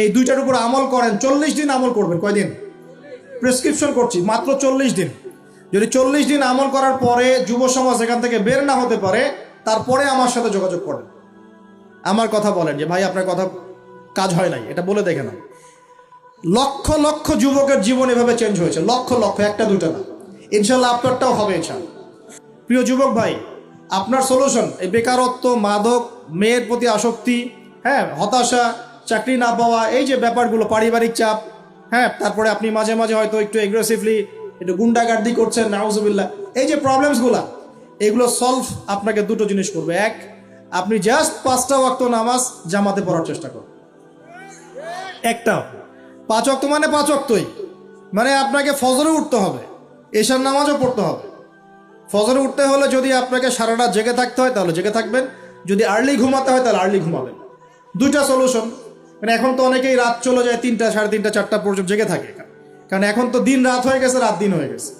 এই দুইটার উপর আমল করেন, 40 দিন আমল করবেন। কয়দিন? প্রেসক্রিপশন করছি, মাত্র 40 দিন। যদি 40 দিন আমল করার পরে যুব সমাজ এখান থেকে বের না হতে পারে, তারপরে আমার সাথে যোগাযোগ করেন, আমার কথা বলেন যে ভাই আপনার কথা কাজ হয় নাই, এটা বলে দেখে না। লক্ষ লক্ষ যুবকের জীবন এভাবে চেঞ্জ হয়েছে, লক্ষ লক্ষ, একটা দুটা না। ইনশাল্লাহ আপনারটাও হবে ইনশাল্লাহ। প্রিয় যুবক ভাই, আপনার সলিউশন এই বেকারত্ব, মাদক, মেয়ের প্রতি আসক্তি, হ্যাঁ, হতাশা, চাকরি না পাওয়া, এই যে ব্যাপারগুলো, পারিবারিক চাপ, হ্যাঁ, তারপরে আপনি মাঝে মাঝে হয়তো একটু এগ্রেসিভলি একটু গুন্ডাগার্দি করছেন, নাউজুবিল্লাহ, এই যে প্রবলেমসগুলো, এগুলো সলভ আপনাকে দুটো জিনিস করবে। এক, আপনি জাস্ট 5টা ওয়াক্ত নামাজ জামাতে পড়ার চেষ্টা করুন। একটা 5 ওয়াক্ত মানে 5 ওয়াক্তই, মানে আপনাকে ফজরে উঠতে হবে, এশার নামাজও পড়তে হবে। ফজরে উঠতে হলে যদি আপনাকে সারা রাত জেগে থাকতে হয় তাহলে জেগে থাকবেন, যদি আর্লি ঘুমাতে হয় তাহলে আর্লি ঘুমাবেন। দুইটা সলিউশন। মানে এখন তো অনেকেই রাত চলে যায় 3টা, 3:30, 4টা পর্যন্ত জেগে থাকে, কারণ এখন তো দিন রাত হয়ে গেছে, রাত দিন হয়ে গেছে।